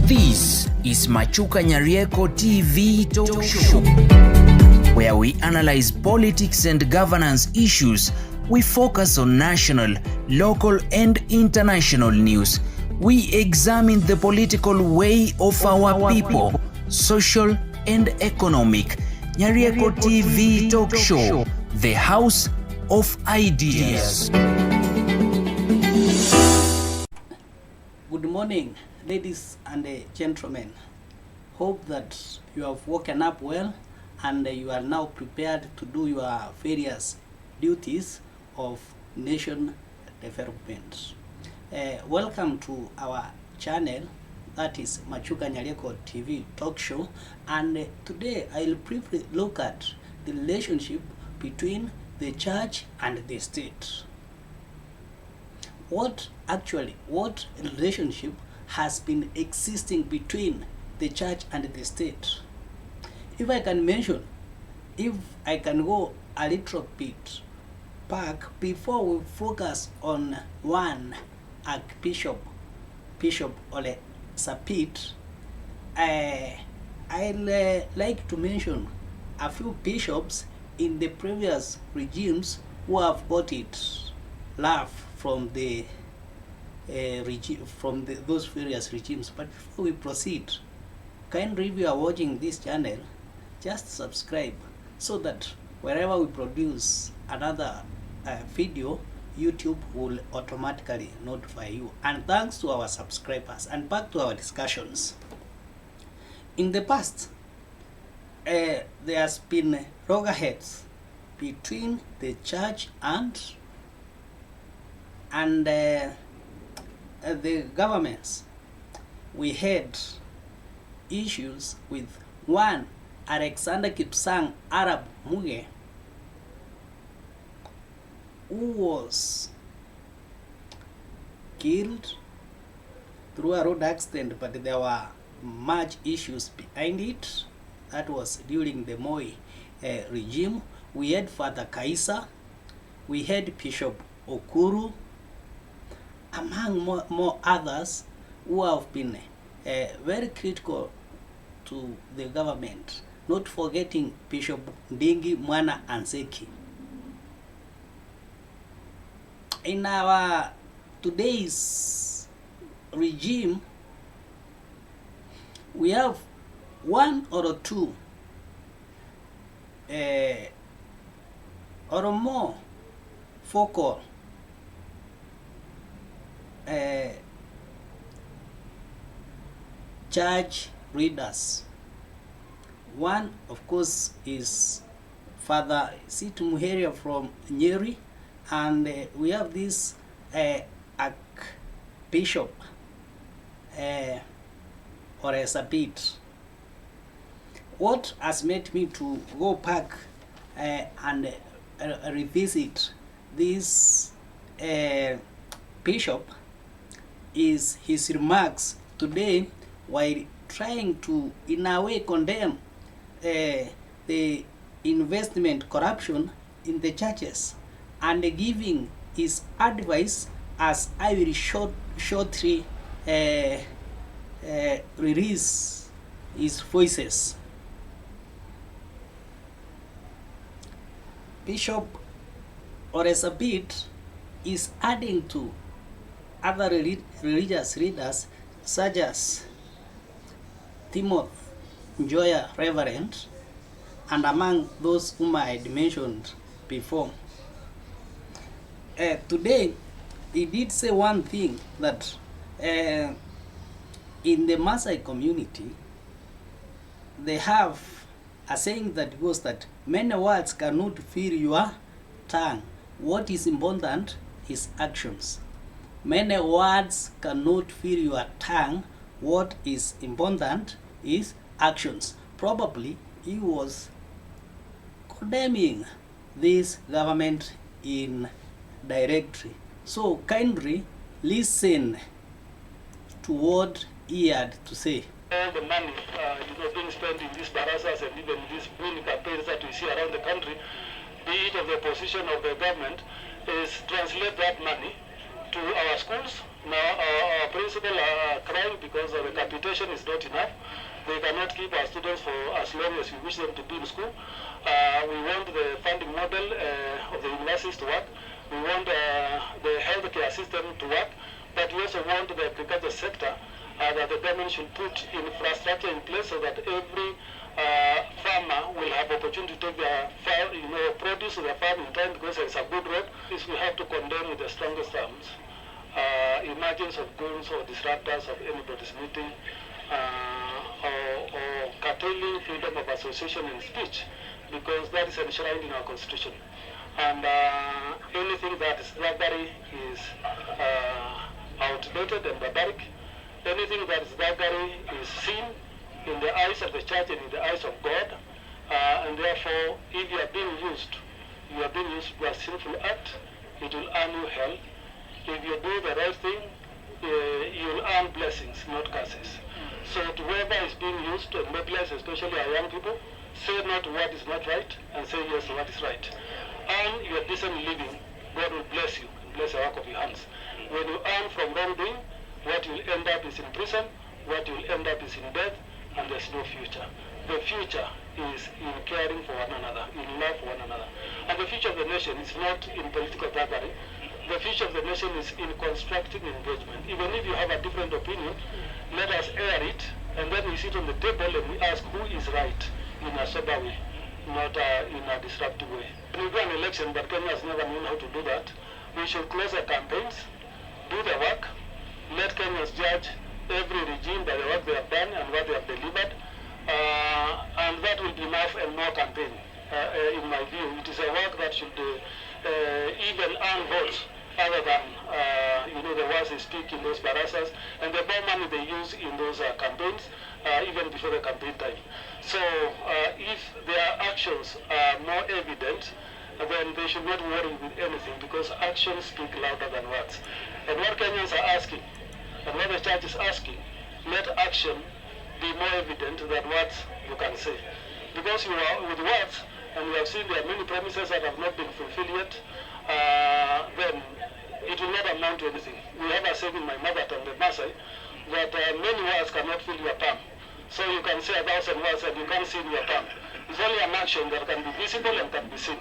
This is Machukanyarieko TV Talk Show, where we analyze politics and governance issues. We focus on national, local, and international news. We examine the political way of our people, social and economic. Nyarieko TV Talk Show, the house of ideas. Good morning, ladies and gentlemen. Hope that you have woken up well and you are now prepared to do your various duties of nation development. Welcome to our channel, that is Machukanyarieko TV Talk Show, and today I'll briefly look at the relationship between the church and the state. What relationship has been existing between the church and the state? If I can go a little bit back before we focus on one Archbishop, Bishop Ole Sapit, I'll like to mention a few bishops in the previous regimes who have got it love from the those various regimes. But before we proceed, kindly, if you are watching this channel, just subscribe so that wherever we produce another video, YouTube will automatically notify you. And thanks to our subscribers. And back to our discussions. In the past, there has been loggerheads between the church and the governments. We had issues with one Alexander Kipsang Arab Muge, who was killed through a road accident, but there were much issues behind it. That was during the Moi regime. We had Father Kaisa, we had Bishop Okuru, among more others who have been very critical to the government, not forgetting Bishop Ndingi Mwana Anseki. In our today's regime, we have one or two or more focal church readers. One, of course, is Father Muheria from Nyeri, and we have this Archbishop or a Sapit. What has made me to go back and revisit this bishop is his remarks today while trying to, in a way, condemn the investment corruption in the churches, and giving his advice, as I will shortly release his voices. Bishop Oresabit is adding to other religious leaders such as Timothy Njoya Reverend, and among those whom I had mentioned before. Today, he did say one thing, that in the Maasai community, they have a saying that goes that many words cannot fill your tongue. What is important is actions. Many words cannot fill your tongue. What is important is actions. Probably he was condemning this government indirectly. So kindly listen to what he had to say. All the money being spent in these barasas and even these bully campaigns that we see around the country, be it of the position of the government, is translate that money to our schools. Now our principal are crying because the capitation is not enough. They cannot keep our students for as long as we wish them to be in school. We want the funding model of the universities to work. We want the healthcare system to work. But we also want the agriculture sector that the government should put infrastructure in place so that every farmer will have opportunity to take their farm, produce their farm in time, because it's a good road. Is we have to condemn with the strongest terms emergence of goons or disruptors of anybody's meeting or curtailing freedom of association and speech, because that is enshrined in our constitution. And anything that is thuggery is outdated and barbaric. Anything that is thuggery is sin in the eyes of the church and in the eyes of God. And therefore, if you are being used to a sinful act, it will earn you hell. If you do the right thing, you will earn blessings, not curses. So to whoever is being used to mobilize, especially our young people, say not what is not right and say yes to what is right. Earn your decent living, God will bless you and bless the work of your hands. When you earn from wrongdoing, what you will end up is in prison, what you will end up is in death, and there's no future. The future is in caring for one another, in love for one another. And the future of the nation is not in political gathering. The future of the nation is in constructive engagement. Even if you have a different opinion, let us air it, and then we sit on the table and we ask who is right in a sober way, not in a disruptive way. We do an election, but Kenya has never known how to do that. We should close the campaigns, do the work, let Kenyans judge every regime by the work they have done and what they have delivered, and that will be enough and more campaign. In my view, it is a work that should even earn votes other than the words they speak in those barasas and the more money they use in those campaigns even before the campaign time. So if their actions are more evident, then they should not worry with anything, because actions speak louder than words. And what Kenyans are asking, and what the church is asking, let action be more evident than words you can say. Because you are with words, and we have seen there are many promises that have not been fulfilled yet, then it will not amount to anything. We have a saying in my mother tongue, the Maasai, that many words cannot fill your palm. So you can say 1,000 words and you can't see in your palm. It's only an action that can be visible and can be seen.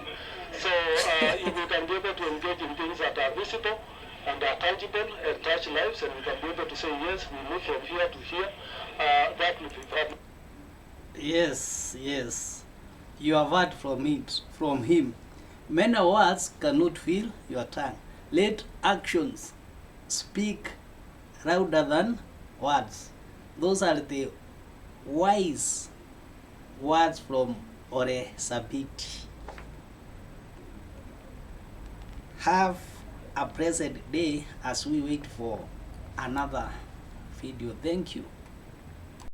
So if we can be able to engage in things that are visible and are tangible and touch lives, and we can be able to say, yes, we move from here to here, that will be fun. Yes. You have heard from him. Many words cannot fill your tongue. Let actions speak louder than words. Those are the wise words from Ore Sabiti. Have a blessed day as we wait for another video. Thank you.